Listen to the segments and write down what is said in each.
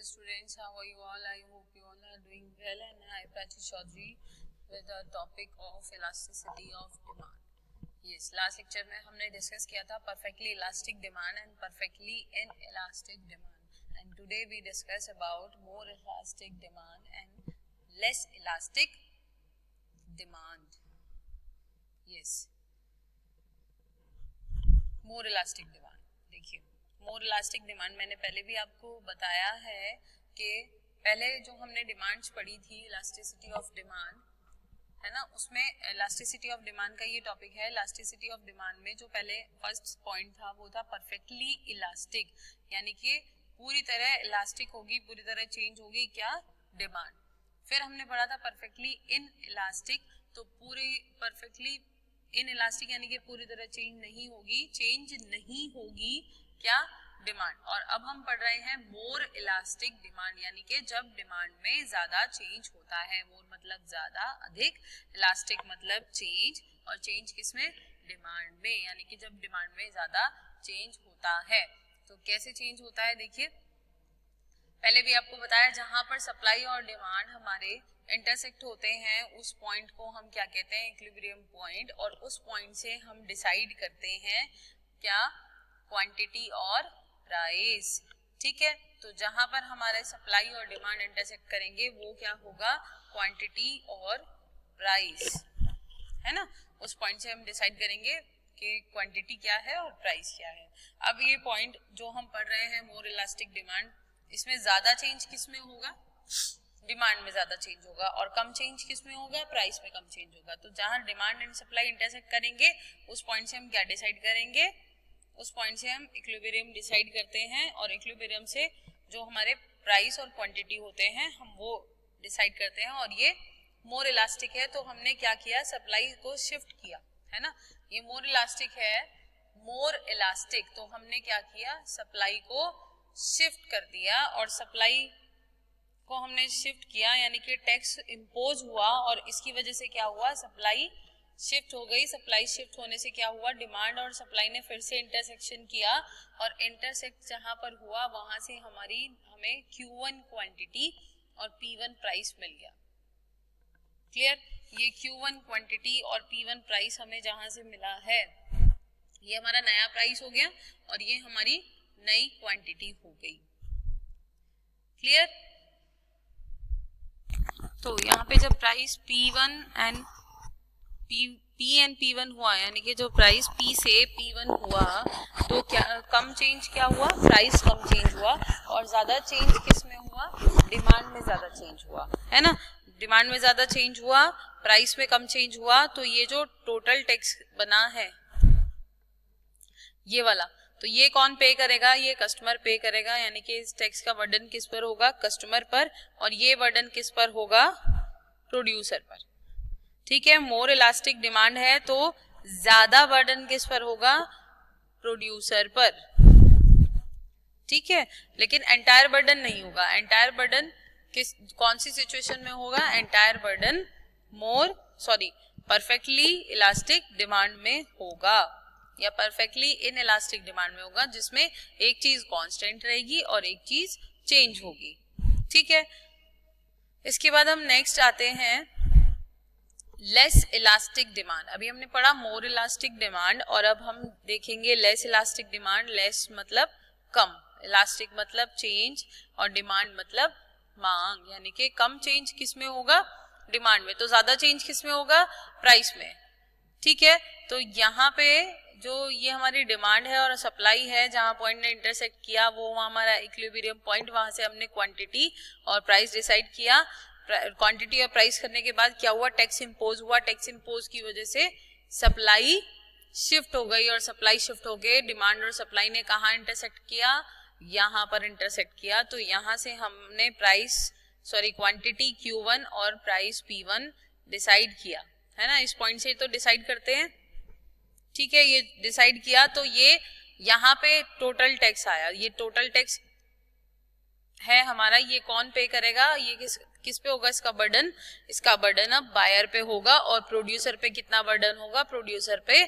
students, how are you all? I hope you all are doing well, and I Prachi Chaudhary with the topic of elasticity of demand. Yes, last lecture में हमने discuss किया था perfectly elastic demand and perfectly inelastic demand, and today we discuss about more elastic demand and less elastic demand. Yes, more elastic demand. देखिए, मोर elastic demand मैंने पहले भी आपको बताया है कि पहले जो हमने डिमांड्स पढ़ी थी इलास्टिसिटी ऑफ डिमांड, है ना, उसमें इलास्टिसिटी ऑफ डिमांड का ये टॉपिक है. इलास्टिसिटी ऑफ डिमांड में जो पहले फर्स्ट पॉइंट था वो था परफेक्टली इलास्टिक, यानी कि पूरी तरह इलास्टिक होगी, पूरी तरह चेंज होगी क्या, डिमांड. फिर हमने पढ़ा था परफेक्टली इन इलास्टिक, तो पूरी परफेक्टली इन इलास्टिक यानी कि पूरी तरह चेंज नहीं होगी क्या, डिमांड. और अब हम पढ़ रहे हैं मोर इलास्टिक डिमांड, यानी कि जब डिमांड में ज्यादा चेंज होता है. मोर मतलब ज्यादा, अधिक, इलास्टिक मतलब चेंज, और चेंज किसमें, डिमांड में, यानी कि जब डिमांड में ज्यादा चेंज होता है. तो कैसे चेंज होता है, देखिए पहले भी आपको बताया, जहां पर सप्लाई और डिमांड हमारे इंटरसेक्ट होते हैं उस पॉइंट को हम क्या कहते हैं, इक्विलिब्रियम पॉइंट. और उस पॉइंट से हम डिसाइड करते हैं क्या, क्वांटिटी और प्राइस. ठीक है, तो जहां पर हमारे सप्लाई और डिमांड इंटरसेक्ट करेंगे वो क्या होगा, क्वांटिटी और प्राइस, है ना. उस पॉइंट से हम डिसाइड करेंगे कि क्वांटिटी क्या है और प्राइस क्या है. अब ये पॉइंट जो हम पढ़ रहे हैं मोर इलास्टिक डिमांड, इसमें ज्यादा चेंज किस में होगा, डिमांड में ज्यादा चेंज होगा, और कम चेंज किस में होगा, प्राइस में कम चेंज होगा. तो जहां डिमांड एंड सप्लाई इंटरसेक्ट करेंगे उस पॉइंट से हम क्या डिसाइड करेंगे, उस पॉइंट से हम इक्विलिब्रियम डिसाइड करते हैं, और इक्विलिब्रियम से जो हमारे प्राइस और क्वांटिटी होते हैं हम वो डिसाइड करते हैं. और ये मोर इलास्टिक है, तो हमने क्या किया, सप्लाई को शिफ्ट किया, है ना. ये मोर इलास्टिक है, मोर इलास्टिक, तो हमने क्या किया, सप्लाई को शिफ्ट कर दिया, और सप्लाई को हमने शिफ्ट किया यानी कि टैक्स इम्पोज हुआ, और इसकी वजह से क्या हुआ, सप्लाई शिफ्ट हो गई. सप्लाई शिफ्ट होने से क्या हुआ, डिमांड और सप्लाई ने फिर से इंटरसेक्शन किया, और इंटरसेक्ट जहां पर हुआ वहां से हमें Q1 क्वांटिटी और P1 प्राइस मिल गया. क्लियर, ये Q1 क्वांटिटी और P1 प्राइस हमें जहां से मिला है, ये हमारा नया प्राइस हो गया और ये हमारी नई क्वांटिटी हो गई. क्लियर. तो यहाँ पे जब प्राइस P1 एंड P1 हुआ, यानी कि जो प्राइस P से P1 हुआ, तो क्या कम चेंज क्या हुआ, प्राइस कम चेंज हुआ, और ज्यादा चेंज किस में हुआ, डिमांड में ज्यादा चेंज हुआ, है ना. डिमांड में ज्यादा चेंज हुआ, प्राइस में कम चेंज हुआ, तो ये जो टोटल टैक्स बना है ये वाला, तो ये कौन पे करेगा, ये कस्टमर पे करेगा, यानी कि इस टैक्स का बर्डन किस पर होगा, कस्टमर पर, और ये बर्डन किस पर होगा, प्रोड्यूसर पर. ठीक है, मोर इलास्टिक डिमांड है तो ज्यादा बर्डन किस पर होगा, प्रोड्यूसर पर. ठीक है, लेकिन एंटायर बर्डन नहीं होगा. एंटायर बर्डन कौन सी सिचुएशन में होगा, entire burden perfectly elastic demand में होगा, या परफेक्टली इन इलास्टिक डिमांड में होगा, जिसमें एक चीज कांस्टेंट रहेगी और एक चीज चेंज होगी. ठीक है, इसके बाद हम नेक्स्ट आते हैं लेस इलास्टिक डिमांड. अभी हमने पढ़ा मोर इलास्टिक डिमांड, और अब हम देखेंगे लेस इलास्टिक डिमांड. लेस मतलब कम, इलास्टिक मतलब चेंज, और डिमांड मतलब मांग, यानी कि कम चेंज किस में होगा, डिमांड में, तो ज्यादा चेंज किस में होगा, प्राइस में. ठीक है, तो यहाँ पे जो ये हमारी डिमांड है और सप्लाई है, जहां पॉइंट ने इंटरसेक्ट किया वो हमारा इक्विलिब्रियम पॉइंट, वहां से हमने क्वांटिटी और प्राइस डिसाइड किया. क्वांटिटी और प्राइस करने के बाद क्या हुआ, टैक्स इम्पोज हुआ. टैक्स इम्पोज की वजह से सप्लाई शिफ्ट हो गई, और सप्लाई शिफ्ट हो गए, डिमांड और सप्लाई ने कहाँ इंटरसेक्ट किया, यहाँ पर इंटरसेक्ट किया. तो यहाँ से हमने क्वांटिटी Q1 और प्राइस P1 डिसाइड किया, है ना. इस पॉइंट से तो डिसाइड करते हैं. ठीक है, ये डिसाइड किया, तो ये यहाँ पे टोटल टैक्स आया. ये टोटल टैक्स है हमारा, ये कौन पे करेगा, ये किस पे होगा, इसका बर्डन अब बायर पे होगा. और प्रोड्यूसर पे कितना बर्डन होगा, प्रोड्यूसर पे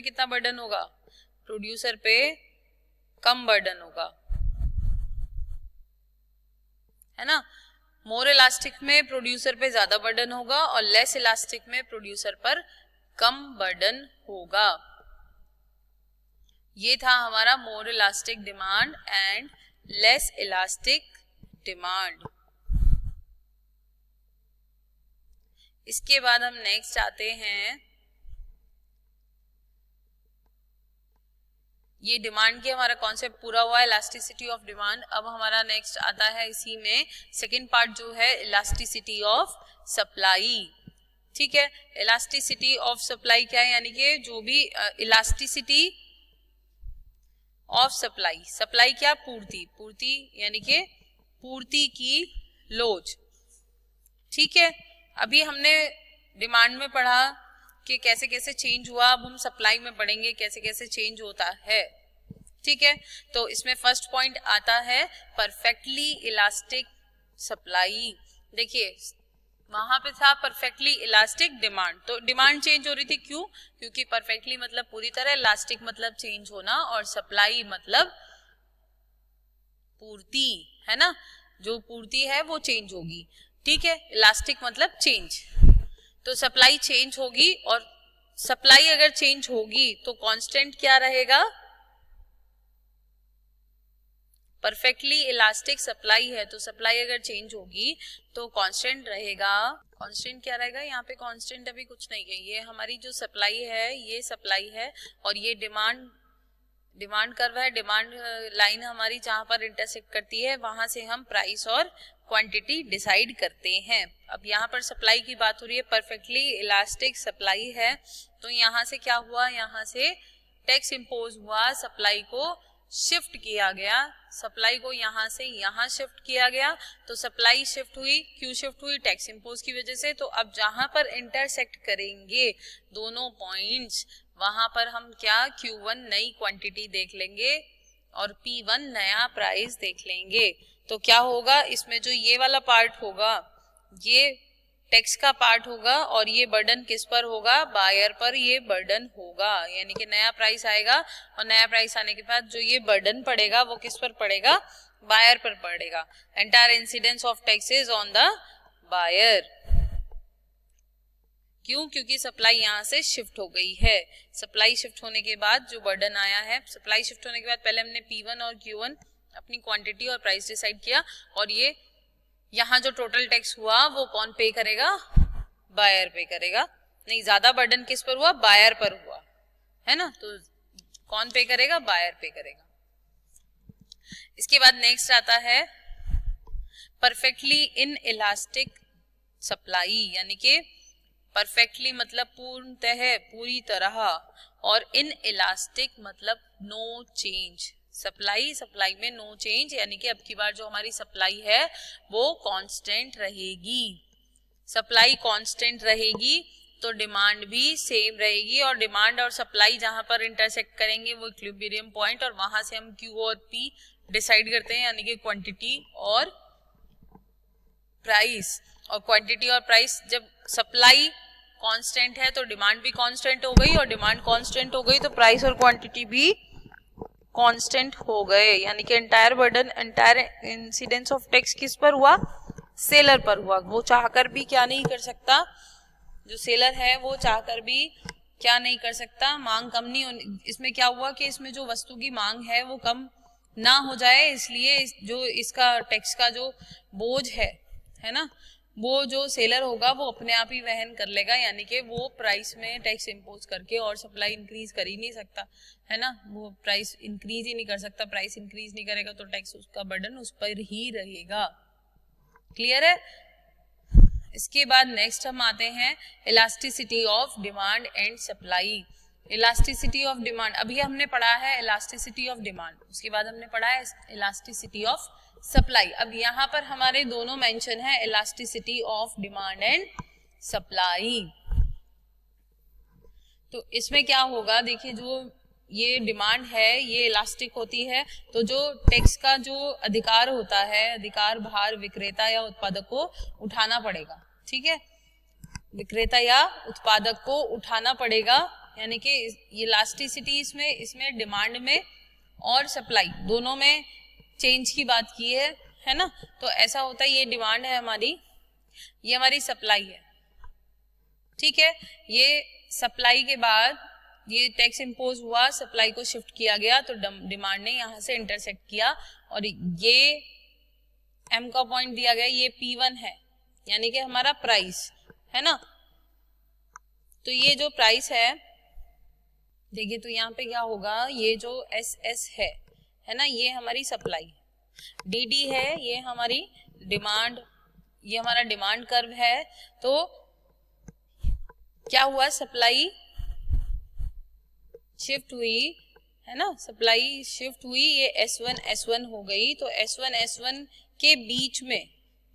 कितना बर्डन होगा, प्रोड्यूसर पे कम बर्डन होगा. है ना। मोर इलास्टिक में प्रोड्यूसर पे ज्यादा बर्डन होगा और लेस इलास्टिक में प्रोड्यूसर पर कम बर्डन होगा। ये था हमारा मोर elastic demand and less elastic demand. इसके बाद हम नेक्स्ट आते हैं, ये डिमांड की हमारा कॉन्सेप्ट पूरा हुआ, इलास्टिसिटी ऑफ डिमांड। अब हमारा नेक्स्ट आता है इसी में सेकंड पार्ट जो है इलास्टिसिटी ऑफ सप्लाई। ठीक है, इलास्टिसिटी ऑफ सप्लाई क्या है, यानी कि जो भी इलास्टिसिटी ऑफ सप्लाई, सप्लाई क्या, पूर्ति, पूर्ति यानी कि पूर्ति की लोच। ठीक है, अभी हमने डिमांड में पढ़ा कि कैसे कैसे चेंज हुआ, अब हम सप्लाई में पढ़ेंगे कैसे कैसे चेंज होता है। ठीक है, तो इसमें फर्स्ट पॉइंट आता है परफेक्टली इलास्टिक सप्लाई। देखिए वहां पे था परफेक्टली इलास्टिक डिमांड, तो डिमांड चेंज हो रही थी, क्यों, क्योंकि परफेक्टली मतलब पूरी तरह, इलास्टिक मतलब चेंज होना और सप्लाई मतलब पूर्ति, है ना, जो पूर्ति है वो चेंज होगी। ठीक है, इलास्टिक मतलब चेंज, तो सप्लाई चेंज होगी और सप्लाई अगर चेंज होगी तो कांस्टेंट क्या रहेगा, परफेक्टली इलास्टिक सप्लाई है तो सप्लाई अगर चेंज होगी तो कांस्टेंट रहेगा। कांस्टेंट क्या रहेगा, यहाँ पे कांस्टेंट अभी कुछ नहीं है, ये हमारी जो सप्लाई है ये सप्लाई है और ये डिमांड कर्व है, डिमांड लाइन हमारी जहां पर इंटरसेक्ट करती है वहां से हम प्राइस और क्वांटिटी डिसाइड करते हैं। अब यहाँ पर सप्लाई की बात हो रही है, परफेक्टली इलास्टिक सप्लाई है, तो यहाँ से क्या हुआ, यहाँ से टैक्स इम्पोज हुआ, सप्लाई को शिफ्ट किया गया, सप्लाई को यहाँ से यहाँ शिफ्ट किया गया, तो सप्लाई शिफ्ट हुई, क्यों शिफ्ट हुई, टैक्स इम्पोज की वजह से। तो अब जहां पर इंटरसेक्ट करेंगे दोनों पॉइंट्स वहां पर हम क्या, Q1 नई क्वांटिटी देख लेंगे और P1 नया प्राइस देख लेंगे। तो क्या होगा, इसमें जो ये वाला पार्ट होगा ये टैक्स का पार्ट होगा और ये बर्डन किस पर होगा, बायर पर ये बर्डन होगा, यानी कि नया प्राइस आएगा और नया प्राइस आने के बाद जो ये बर्डन पड़ेगा वो किस पर पड़ेगा, बायर पर पड़ेगा। Entire incidence of taxes on the buyer, क्यों, क्योंकि सप्लाई यहाँ से शिफ्ट हो गई है। सप्लाई शिफ्ट होने के बाद जो बर्डन आया है, सप्लाई शिफ्ट होने के बाद पहले हमने P1 और Q1 अपनी क्वांटिटी और प्राइस डिसाइड किया और ये यहाँ जो टोटल टैक्स हुआ वो कौन पे करेगा, बायर पे करेगा। नहीं, ज्यादा बर्डन किस पर हुआ, बायर पर हुआ, है ना, तो कौन पे करेगा, बायर पे करेगा। इसके बाद नेक्स्ट आता है परफेक्टली इन इलास्टिक सप्लाई, यानी कि परफेक्टली मतलब पूर्णतः, पूरी तरह, और इन इलास्टिक मतलब नो चेंज, सप्लाई में नो चेंज, यानी कि अब की बार जो हमारी सप्लाई है वो कांस्टेंट रहेगी। सप्लाई कांस्टेंट रहेगी तो डिमांड भी सेम रहेगी और डिमांड और सप्लाई जहां पर इंटरसेक्ट करेंगे वो इक्विलिब्रियम पॉइंट, और वहां से हम Q और P डिसाइड करते हैं, यानी कि क्वांटिटी और प्राइस। और क्वांटिटी और प्राइस, जब सप्लाई कांस्टेंट है तो डिमांड भी कांस्टेंट हो गई और डिमांड कांस्टेंट हो गई तो प्राइस और क्वांटिटी भी कांस्टेंट हो गए, यानी कि entire burden, entire incidence of tax किस पर हुआ, सेलर पर हुआ। वो चाहकर भी क्या नहीं कर सकता, जो सेलर है वो चाहकर भी क्या नहीं कर सकता, मांग कम नहीं होनी। इसमें क्या हुआ कि इसमें जो वस्तु की मांग है वो कम ना हो जाए, इसलिए जो इसका टैक्स का जो बोझ है ना, वो जो सेलर होगा वो अपने आप ही वहन कर लेगा, यानी कि वो प्राइस में टैक्स इम्पोज करके और सप्लाई इंक्रीज कर ही नहीं सकता, है ना, वो प्राइस इंक्रीज ही नहीं कर सकता। प्राइस इंक्रीज नहीं करेगा तो टैक्स उसका बर्डन उस पर ही रहेगा। क्लियर है। इसके बाद नेक्स्ट हम आते हैं elasticity of demand and supply. Elasticity of demand, अभी हमने पढ़ा है इलास्टिसिटी ऑफ डिमांड, उसके बाद हमने पढ़ा है इलास्टिसिटी ऑफ सप्लाई। अब यहाँ पर हमारे दोनों मेंशन है, elasticity of demand and supply. तो इसमें क्या होगा, देखिए जो ये डिमांड है ये इलास्टिक होती है, तो जो टैक्स का जो अधिकार होता है, अधिकार भार विक्रेता या उत्पादक को उठाना पड़ेगा। ठीक है, विक्रेता या उत्पादक को उठाना पड़ेगा, यानी कि इलास्टिसिटी इसमें डिमांड में और सप्लाई दोनों में चेंज की बात की है है ना। तो ऐसा होता है, ये डिमांड है हमारी, ये हमारी सप्लाई है, ठीक है। ये सप्लाई के बाद ये टैक्स इम्पोज हुआ, सप्लाई को शिफ्ट किया गया, तो डिमांड ने यहाँ से इंटरसेक्ट किया और ये M का पॉइंट दिया गया, ये P1 है, यानी कि हमारा प्राइस है ना। तो ये जो प्राइस है, देखिए तो यहाँ पे क्या होगा, ये जो SS है ना, ये हमारी सप्लाई, DD है ये हमारी डिमांड, ये हमारा डिमांड कर्व है। तो क्या हुआ, सप्लाई शिफ्ट हुई है ना, सप्लाई शिफ्ट हुई, ये S1 S1 हो गई। तो S1 S1 के बीच में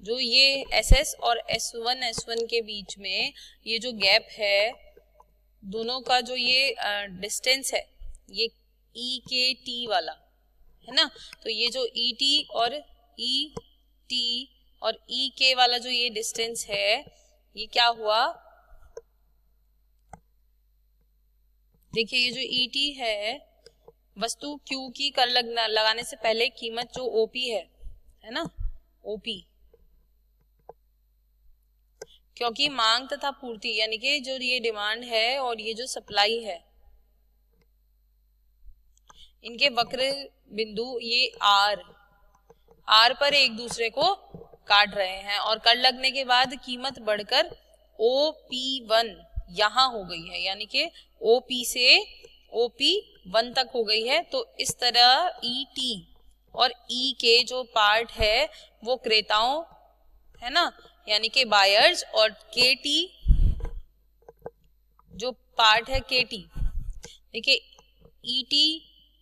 जो ये SS और S1 S1 के बीच में ये जो गैप है, दोनों का जो ये डिस्टेंस है, ये EKT वाला है ना। तो ये जो ET और ET और EK वाला जो ये डिस्टेंस है, ये क्या हुआ, देखिए ये जो ET है, वस्तु Q की कर लगाने से पहले कीमत जो OP है ना, OP, क्योंकि मांग तथा पूर्ति यानी कि जो ये डिमांड है और ये जो सप्लाई है, इनके वक्र बिंदु ये R पर एक दूसरे को काट रहे हैं और कर लगने के बाद कीमत बढ़कर OP1 यहाँ हो गई है, यानी कि OP से OP1 तक हो गई है। तो इस तरह ET और EK जो पार्ट है वो क्रेताओं है ना, यानी कि बायर्स, और KT जो पार्ट है KT, देखिए ET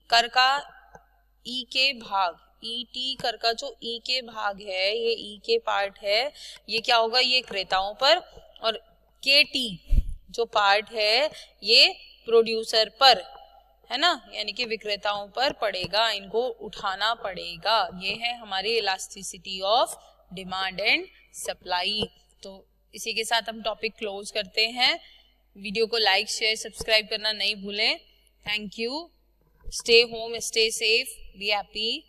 कर का EK भाग, ET कर का जो EK भाग है, ये EK पार्ट है, ये क्या होगा, ये क्रेताओं पर, और KT जो पार्ट है ये प्रोड्यूसर पर है ना, यानी कि विक्रेताओं पर पड़ेगा, इनको उठाना पड़ेगा। ये है हमारी elasticity of demand and supply. तो इसी के साथ हम टॉपिक क्लोज करते हैं। वीडियो को लाइक शेयर सब्सक्राइब करना नहीं भूलें। Thank you. Stay home, stay safe, be happy.